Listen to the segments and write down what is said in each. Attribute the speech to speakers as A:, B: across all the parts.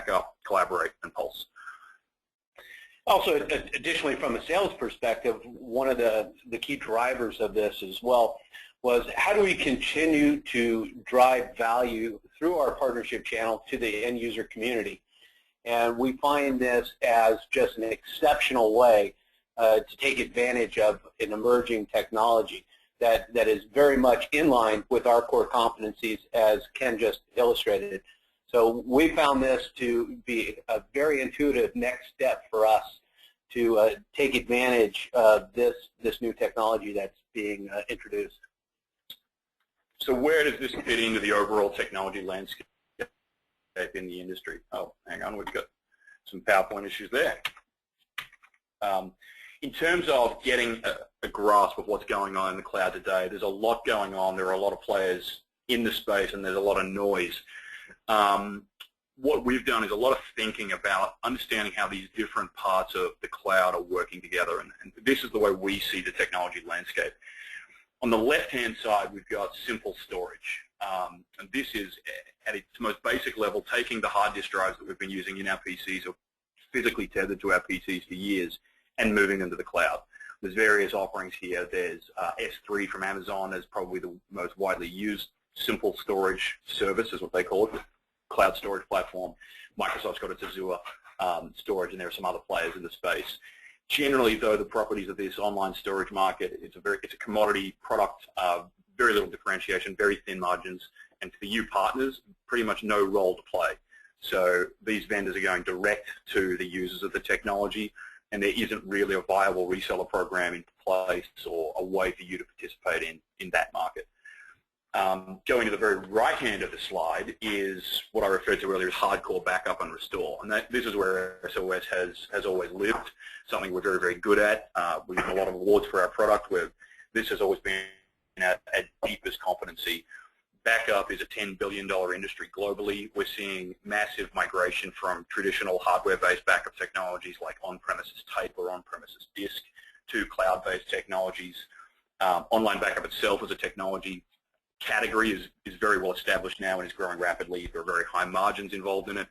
A: Backup, Collaborate, and Pulse.
B: Also, additionally, from a sales perspective, one of the key drivers of this as well was how do we continue to drive value through our partnership channel to the end user community. And we find this as just an exceptional way to take advantage of an emerging technology that is very much in line with our core competencies, as Ken just illustrated. So we found this to be a very intuitive next step for us to take advantage of this new technology that's being introduced.
A: So where does this fit into the overall technology landscape in the industry? Oh, hang on, we've got some PowerPoint issues there. In terms of getting a grasp of what's going on in the cloud today, there's a lot going on. There are a lot of players in the space, and there's a lot of noise. What we've done is a lot of thinking about understanding how these different parts of the cloud are working together, and this is the way we see the technology landscape. On the left-hand side, we've got simple storage, and this is, at its most basic level, taking the hard disk drives that we've been using in our PCs or physically tethered to our PCs for years and moving them to the cloud. There's various offerings here. There's S3 from Amazon as probably the most widely used simple storage service, is what they call it, cloud storage platform. Microsoft's got its Azure storage, and there are some other players in the space. Generally, though, the properties of this online storage market, it's a commodity product, very little differentiation, very thin margins, and for you partners, pretty much no role to play. So these vendors are going direct to the users of the technology, and there isn't really a viable reseller program in place or a way for you to participate in that market. Going to the very right hand of the slide is what I referred to earlier as hardcore backup and restore. And this is where SOS has always lived, something we're very, very good at. We win a lot of awards for our product where this has always been our deepest competency. Backup is a $10 billion industry globally. We're seeing massive migration from traditional hardware-based backup technologies like on-premises tape or on-premises disk to cloud-based technologies. Online backup itself as a technology category is very well established now and is growing rapidly. There are very high margins involved in it,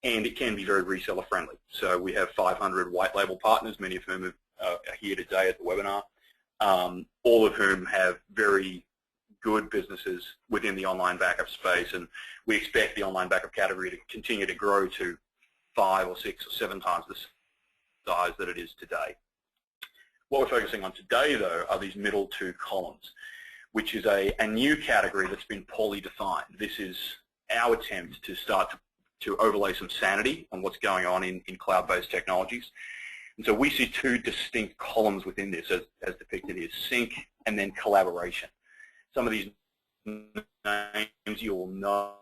A: and it can be very reseller friendly. So we have 500 white label partners, many of whom are here today at the webinar, all of whom have very good businesses within the online backup space, and we expect the online backup category to continue to grow to 5 or 6 or 7 times the size that it is today. What we're focusing on today, though, are these middle 2 columns, which is a new category that's been poorly defined. This is our attempt to start to overlay some sanity on what's going on in cloud-based technologies. And so we see 2 distinct columns within this as depicted here, sync and then collaboration. Some of these names you will know,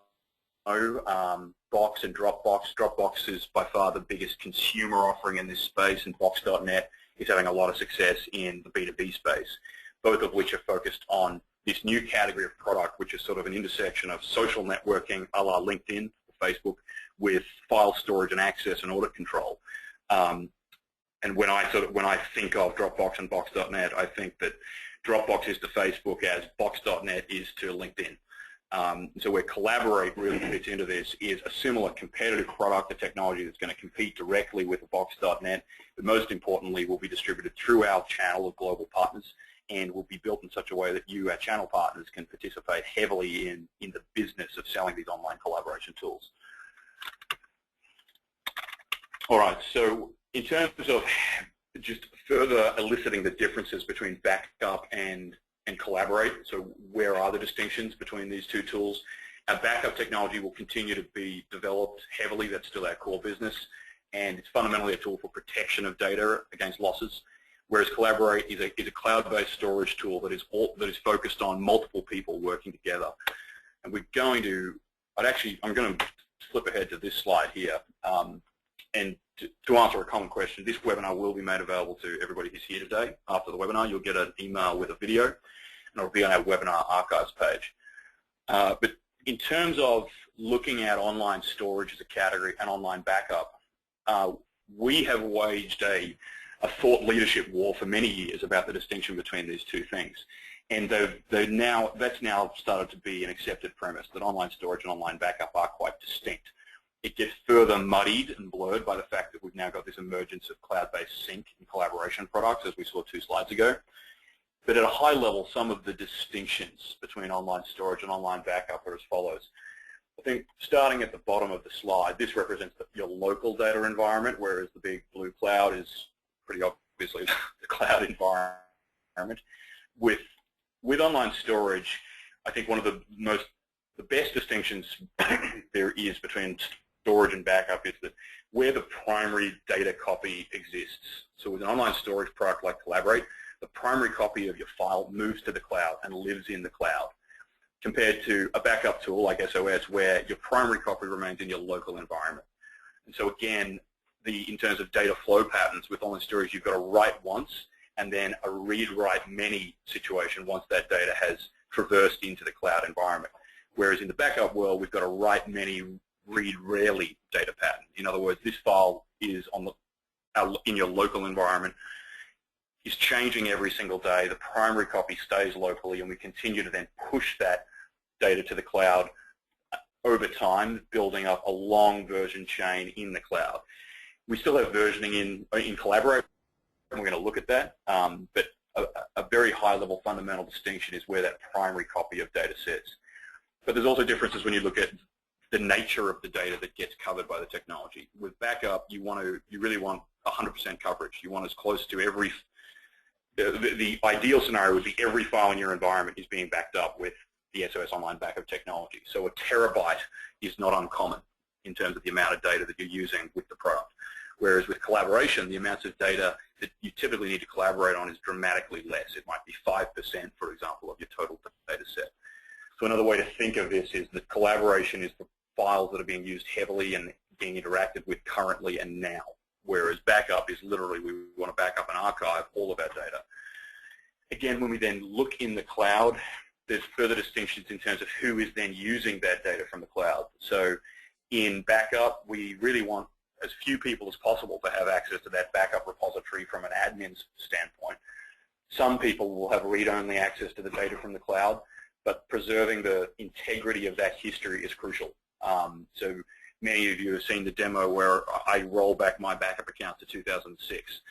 A: Box and Dropbox. Dropbox is by far the biggest consumer offering in this space, and Box.net is having a lot of success in the B2B space, both of which are focused on this new category of product, which is sort of an intersection of social networking, a la LinkedIn, Facebook, with file storage and access and audit control. And when I think of Dropbox and Box.net, I think that Dropbox is to Facebook as Box.net is to LinkedIn. So where Collaborate really fits into this is a similar competitive product, a technology that's going to compete directly with Box.net, but most importantly will be distributed through our channel of global partners and will be built in such a way that you, our channel partners, can participate heavily in the business of selling these online collaboration tools. All right, so in terms of just further eliciting the differences between backup and Collaborate, so where are the distinctions between these 2 tools? Our backup technology will continue to be developed heavily. That's still our core business, and it's fundamentally a tool for protection of data against losses, whereas Collaborate is a cloud-based storage tool that is focused on multiple people working together. And we're going to, I'm going to flip ahead to this slide here, and to answer a common question, this webinar will be made available to everybody who's here today. After the webinar, you'll get an email with a video, and it'll be on our webinar archives page. But in terms of looking at online storage as a category and online backup, we have waged a thought leadership war for many years about the distinction between these 2 things. And that's now started to be an accepted premise that online storage and online backup are quite distinct. It gets further muddied and blurred by the fact that we've now got this emergence of cloud-based sync and collaboration products, as we saw 2 slides ago. But at a high level, some of the distinctions between online storage and online backup are as follows. I think starting at the bottom of the slide, this represents your local data environment, whereas the big blue cloud is pretty obviously the cloud environment. With online storage, I think one of the best distinctions there is between storage and backup is that where the primary data copy exists. So with an online storage product like Collaborate, the primary copy of your file moves to the cloud and lives in the cloud, compared to a backup tool like SOS where your primary copy remains in your local environment. And so again, in terms of data flow patterns with online storage, you've got a write once and then a read-write many situation once that data has traversed into the cloud environment. Whereas in the backup world, we've got a write many, read rarely data pattern. In other words, this file is in your local environment, is changing every single day. The primary copy stays locally, and we continue to then push that data to the cloud over time, building up a long version chain in the cloud. We still have versioning in Collaborate, and we're going to look at that, but a very high-level fundamental distinction is where that primary copy of data sits. But there's also differences when you look at the nature of the data that gets covered by the technology. With backup, you really want 100% coverage. You want as close to every. The ideal scenario would be every file in your environment is being backed up with the SOS Online Backup technology. So a terabyte is not uncommon in terms of the amount of data that you're using with the product. Whereas with collaboration, the amounts of data that you typically need to collaborate on is dramatically less. It might be 5%, for example, of your total data set. So another way to think of this is that collaboration is the files that are being used heavily and being interacted with currently and now. Whereas backup is literally we want to back up and archive all of our data. Again, when we then look in the cloud, there's further distinctions in terms of who is then using that data from the cloud. So in backup, we really want as few people as possible to have access to that backup repository from an admin's standpoint. Some people will have read-only access to the data from the cloud, but preserving the integrity of that history is crucial. So many of you have seen the demo where I roll back my backup account to 2006.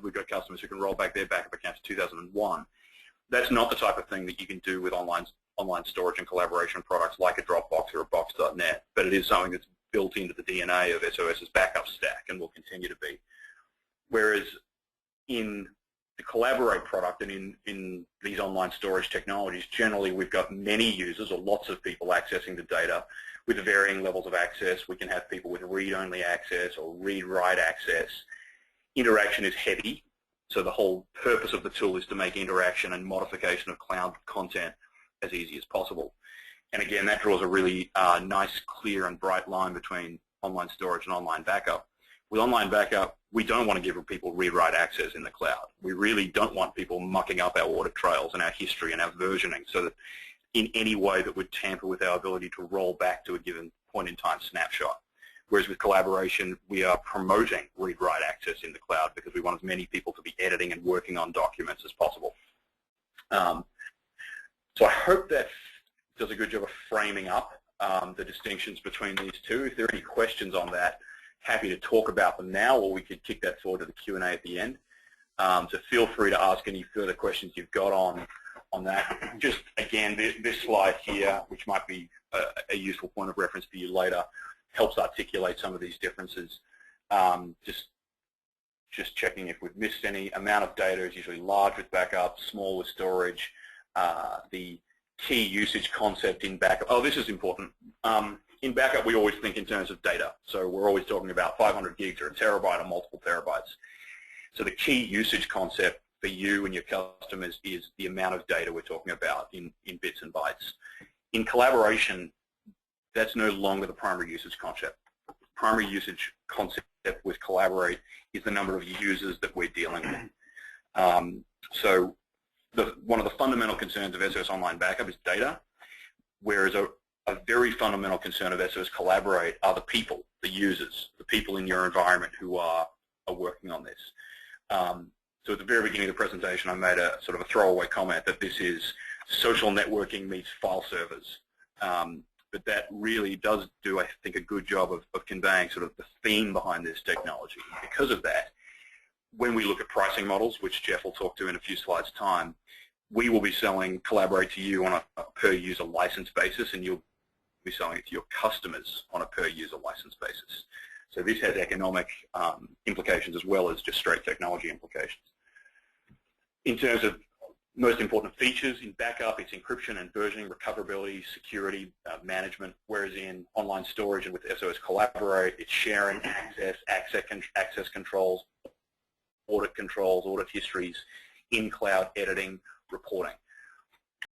A: We've got customers who can roll back their backup account to 2001. That's not the type of thing that you can do with online storage and collaboration products like a Dropbox or a Box.net, but it is something that's built into the DNA of SOS's backup stack and will continue to be. Whereas in the Collaborate product and in these online storage technologies, generally we've got many users or lots of people accessing the data with varying levels of access. We can have people with read-only access or read-write access. Interaction is heavy, so the whole purpose of the tool is to make interaction and modification of cloud content as easy as possible. And again, that draws a really nice, clear and bright line between online storage and online backup. With online backup, we don't want to give people read-write access in the cloud. We really don't want people mucking up our audit trails and our history and our versioning so that in any way that would tamper with our ability to roll back to a given point-in-time snapshot. Whereas with collaboration, we are promoting read-write access in the cloud because we want as many people to be editing and working on documents as possible. So I hope that does a good job of framing up the distinctions between these two. If there are any questions on that, happy to talk about them now, or we could kick that forward to the Q&A at the end. So feel free to ask any further questions you've got on that. Just again, this slide here, which might be a useful point of reference for you later, helps articulate some of these differences. Just checking if we've missed any. Amount of data is usually large with backup, small with storage. The key usage concept in backup. Oh, this is important. In backup, we always think in terms of data. So we're always talking about 500 gigs or a terabyte or multiple terabytes. So the key usage concept for you and your customers is the amount of data we're talking about in bits and bytes. In collaboration, that's no longer the primary usage concept. Primary usage concept with Collaborate is the number of users that we're dealing with. So one of the fundamental concerns of SOS Online Backup is data, whereas a very fundamental concern of SOS Collaborate are the people, the users, the people in your environment who are working on this. So at the very beginning of the presentation, I made a sort of a throwaway comment that this is social networking meets file servers. but that really does do, I think, a good job of conveying sort of the theme behind this technology. Because of that, when we look at pricing models, which Jeff will talk to in a few slides' time, we will be selling Collaborate to you on a per-user license basis, and you'll be selling it to your customers on a per-user license basis. So this has economic implications as well as just straight technology implications. In terms of most important features, in backup, it's encryption and versioning, recoverability, security, management, whereas in online storage and with SOS Collaborate, it's sharing, access controls, audit histories, in-cloud editing, reporting.